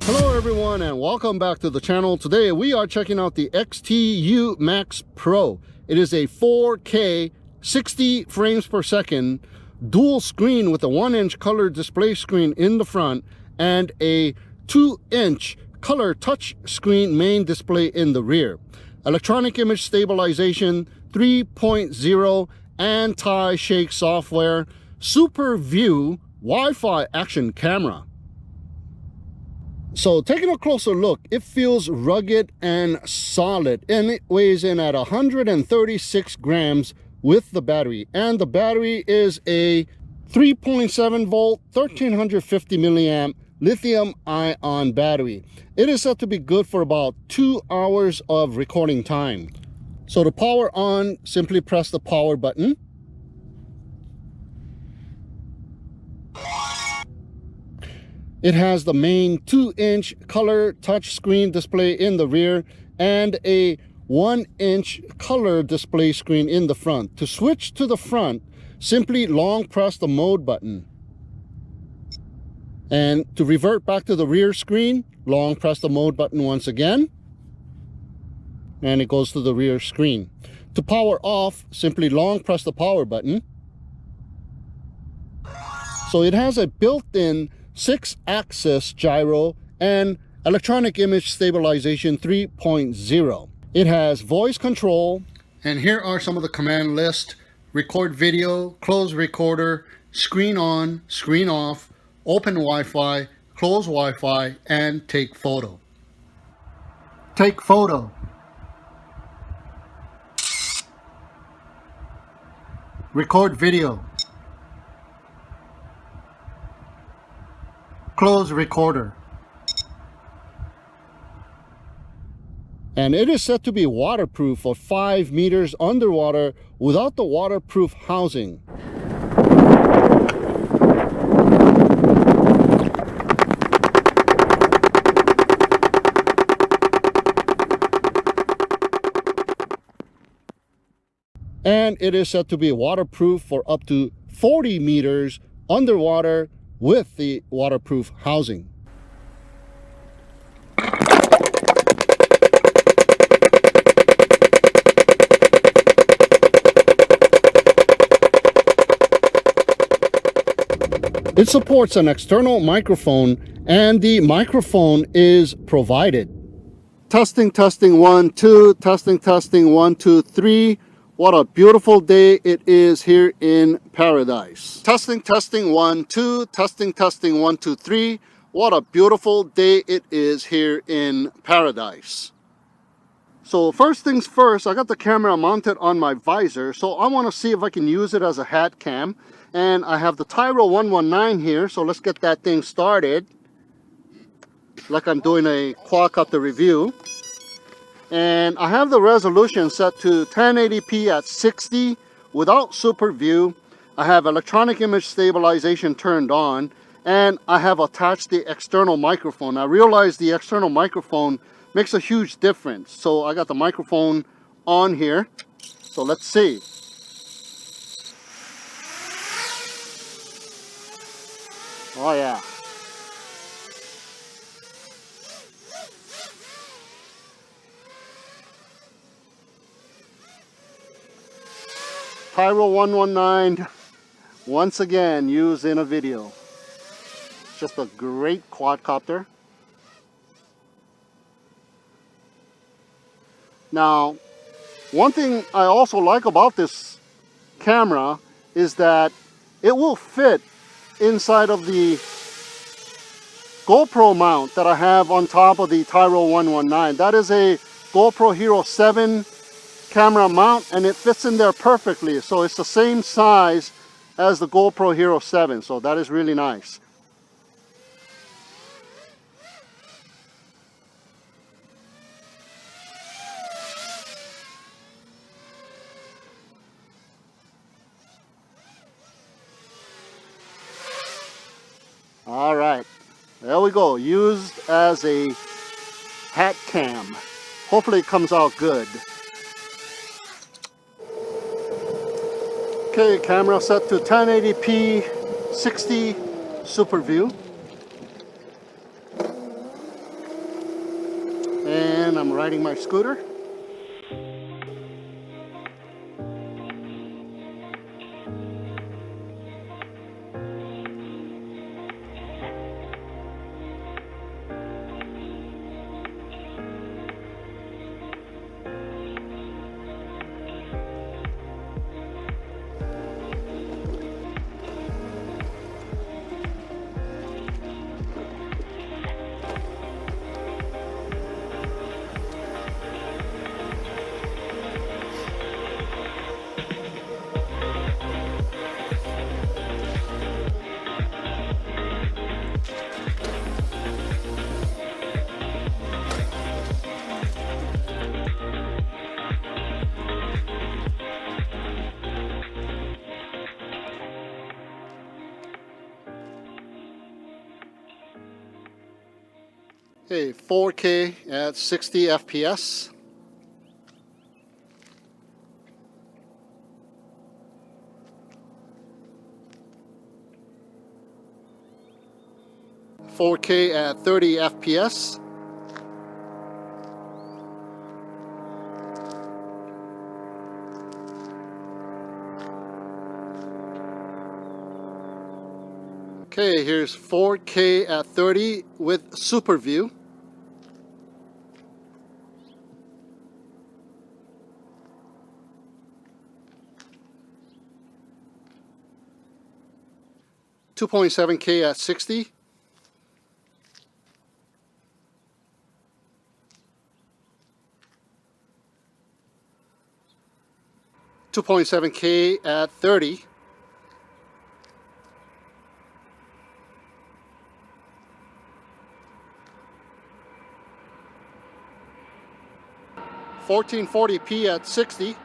Hello everyone and welcome back to the channel. Today we are checking out the XTU Max Pro. It is a 4K 60 frames per second dual screen with a 1-inch color display screen in the front and a 2-inch color touch screen main display in the rear. Electronic image stabilization 3.0, anti-shake software, superview, Wi-Fi action camera. So taking a closer look, it feels rugged and solid, and it weighs in at 136 grams with the battery, and the battery is a 3.7 volt 1350 milliamp lithium ion battery. It is said to be good for about 2 hours of recording time. So to power on, simply press the power button. It has the main 2-inch color touchscreen display in the rear and a 1-inch color display screen in the front. To switch to the front, simply long press the mode button. And to revert back to the rear screen, long press the mode button once again. And it goes to the rear screen. To power off, simply long press the power button. So it has a built-in 6-axis gyro and electronic image stabilization 3.0. It has voice control, and here are some of the command list: record video, close recorder, screen on, screen off, open Wi-Fi, close Wi-Fi, and take photo. Take photo. Record video. Close recorder. And it is said to be waterproof for 5 meters underwater without the waterproof housing. And it is said to be waterproof for up to 40 meters underwater with the waterproof housing. It supports an external microphone, and the microphone is provided. Testing, 1, 2, testing, 1, 2, 3. What a beautiful day it is here in paradise. Testing, 1, 2, testing, 1, 2, 3. What a beautiful day it is here in paradise. So first things first, I got the camera mounted on my visor, so I want to see if I can use it as a hat cam. And I have the Tyro 119 here, so let's get that thing started like I'm doing a quadcopter review. And I have the resolution set to 1080p at 60 without superview. I have electronic image stabilization turned on, and I have attached the external microphone. I realize the external microphone makes a huge difference. So I got the microphone on here. So let's see. Oh yeah. Tyro 119, once again used in a video. Just a great quadcopter. Now, one thing I also like about this camera is that it will fit inside of the GoPro mount that I have on top of the Tyro 119. That is a GoPro Hero 7 camera mount, and it fits in there perfectly. So it's the same size as the GoPro Hero 7, so that is really nice. All right, there we go, used as a hat cam. Hopefully it comes out good. Okay, camera set to 1080p 60 super view. And I'm riding my scooter. Okay, 4K at 60 FPS. .4K at 30 FPS. Okay, here's 4K at 30 with super view. .7K at 60. .7K at 30. .1440p at 60.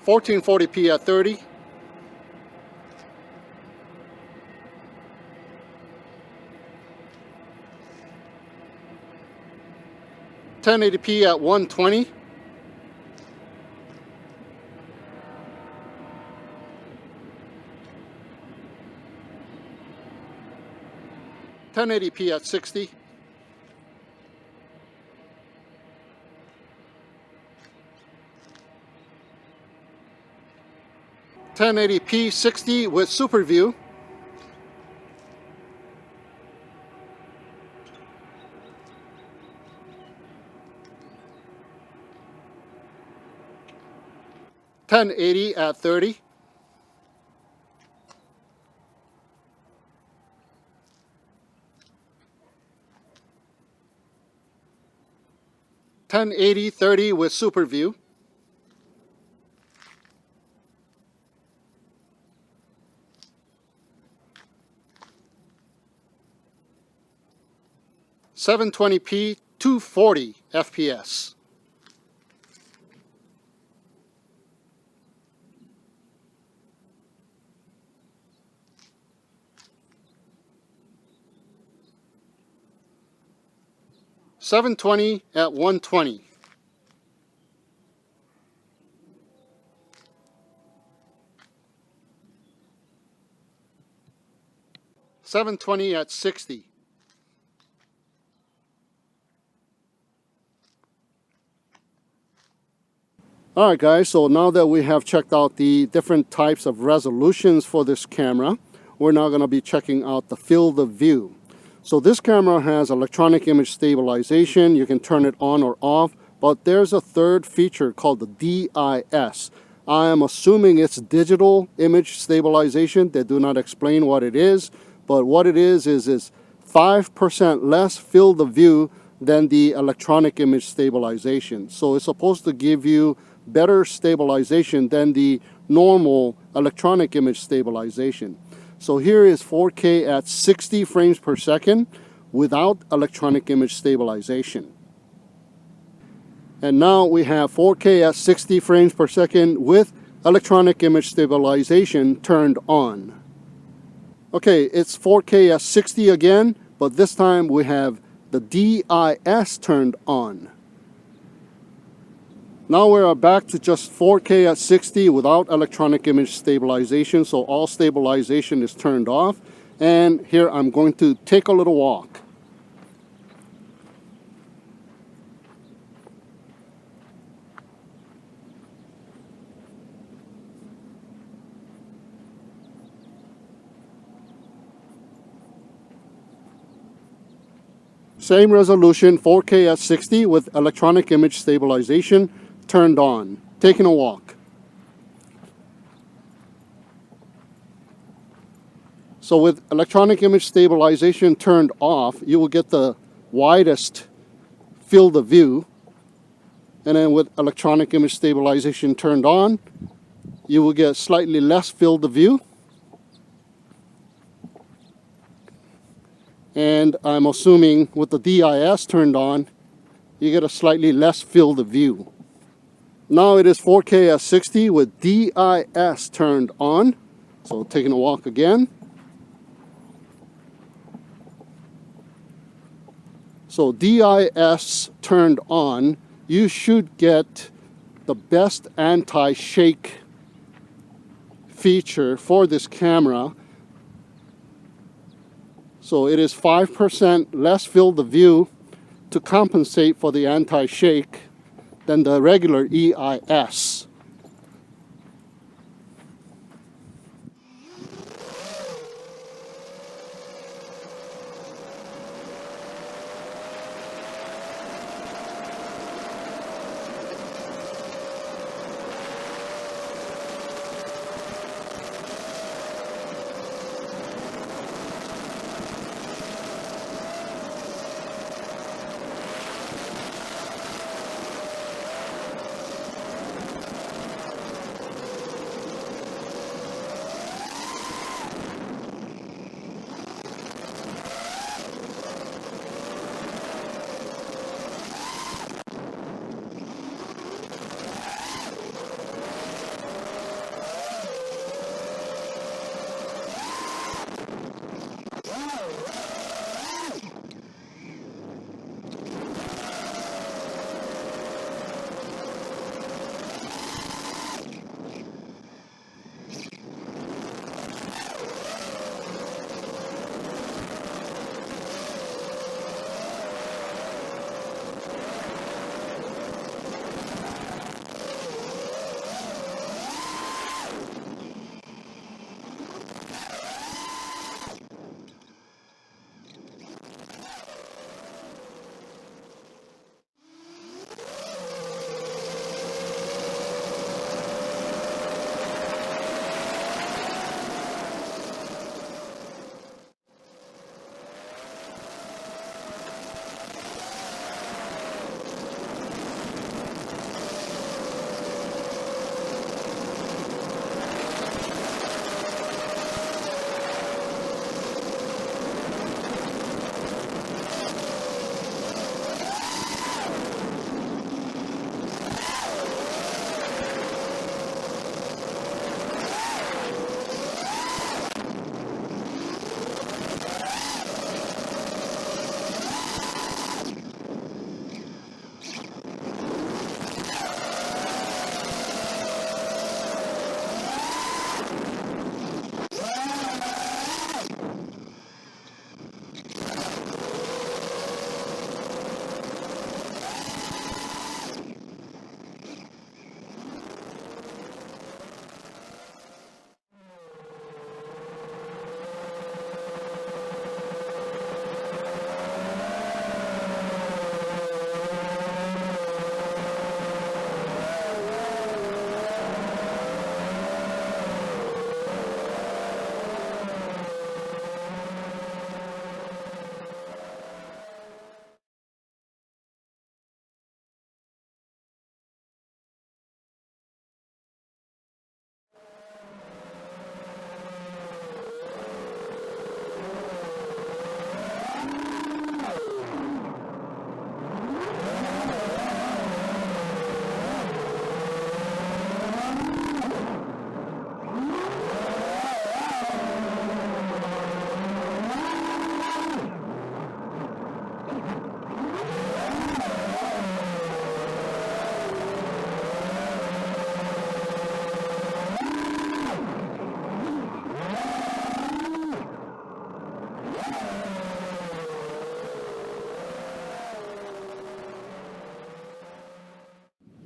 .1440p at 30. .1080p at 120. .1080p at 60. .1080p 60 with super view. .1080 at 30. .1080 30 with super view. .720p 240 FPS. .720 at 120. .720 at 60. Alright guys, so now that we have checked out the different types of resolutions for this camera, we're now going to be checking out the field of view. So this camera has electronic image stabilization. You can turn it on or off, but there's a third feature called the DIS, I am assuming it's digital image stabilization. They do not explain what it is, but what it is 5% less field of view than the electronic image stabilization. So it's supposed to give you better stabilization than the normal electronic image stabilization. So here is 4K at 60 frames per second without electronic image stabilization. And now we have 4K at 60 frames per second with electronic image stabilization turned on. Okay, it's 4K at 60 again, but this time we have the DIS turned on. Now we're back to just 4K at 60 without electronic image stabilization, so all stabilization is turned off. And here I'm going to take a little walk. Same resolution, 4K at 60 with electronic image stabilization turned on. Taking a walk. So with electronic image stabilization turned off, you will get the widest field of view. And then with electronic image stabilization turned on, you will get slightly less field of view. And I'm assuming with the DIS turned on, you get a slightly less field of view. Now it is 4K at 60 with DIS turned on. So taking a walk again. So DIS turned on, you should get the best anti-shake feature for this camera. So it is 5% less field of view to compensate for the anti-shake than the regular EIS.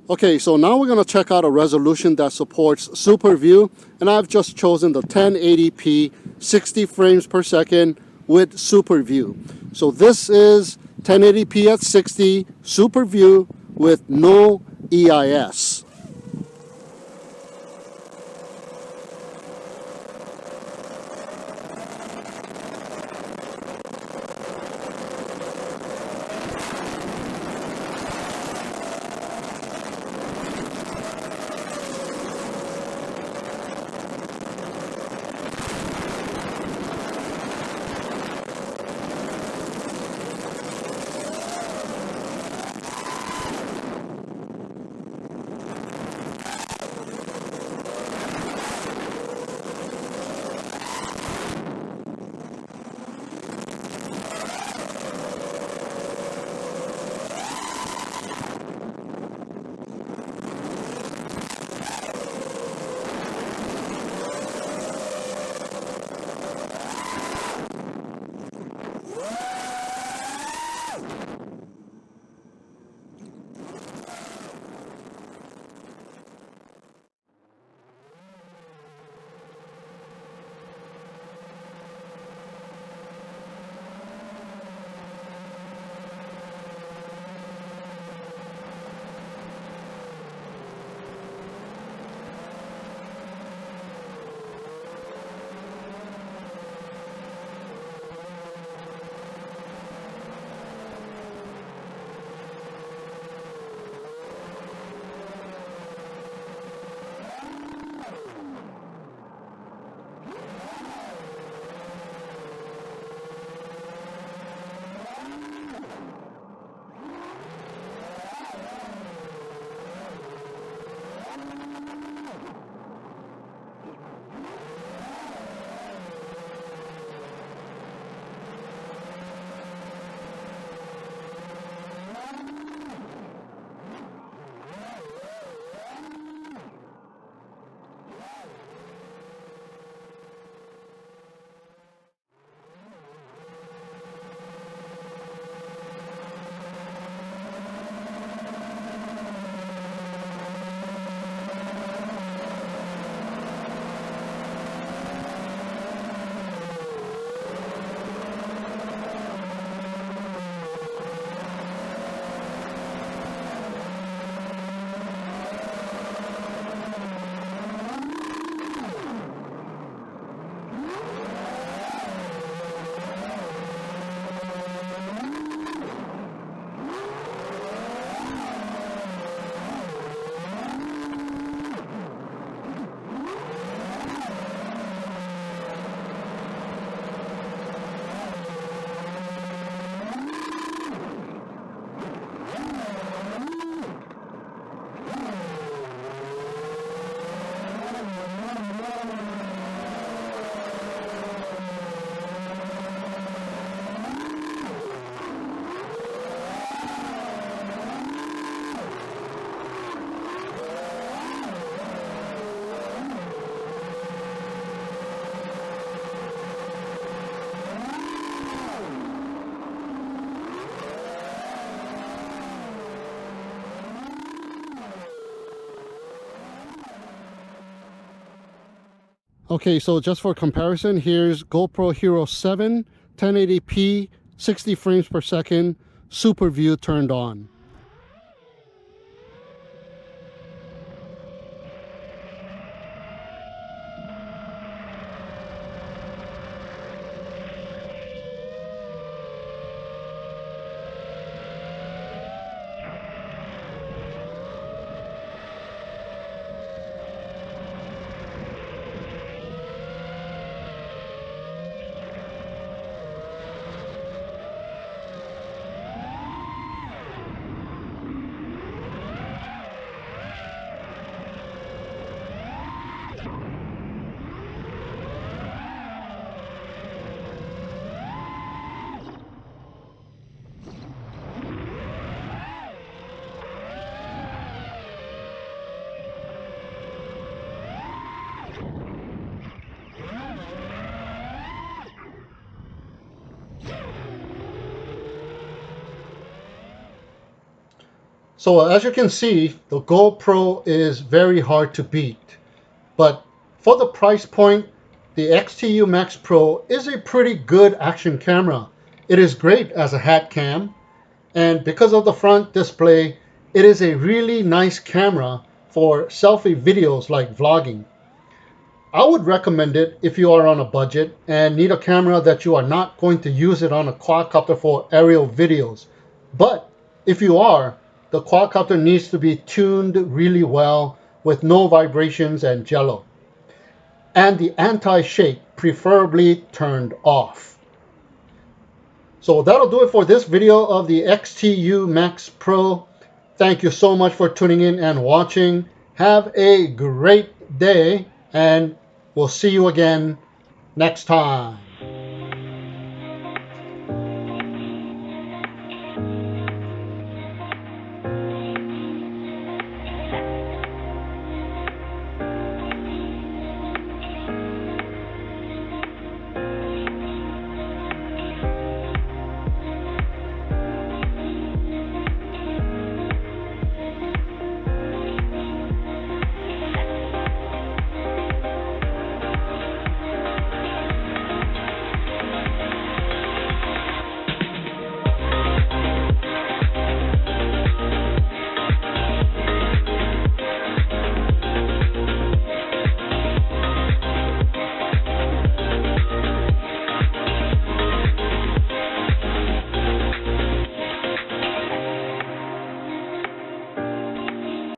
Okay, so now we're going to check out a resolution that supports superview, and I've just chosen the 1080p 60 frames per second with superview. So this is 1080p at 60 superview with no EIS. Okay, so just for comparison, here's GoPro Hero 7, 1080p, 60 frames per second, super view turned on. So as you can see, the GoPro is very hard to beat. But for the price point, the XTU Max Pro is a pretty good action camera. It is great as a hat cam, and because of the front display, it is a really nice camera for selfie videos like vlogging. I would recommend it if you are on a budget and need a camera that you are not going to use it on a quadcopter for aerial videos. But if you are, the quadcopter needs to be tuned really well with no vibrations and jello. And the anti-shake preferably turned off. So that'll do it for this video of the XTU Max Pro. Thank you so much for tuning in and watching. Have a great day, and we'll see you again next time.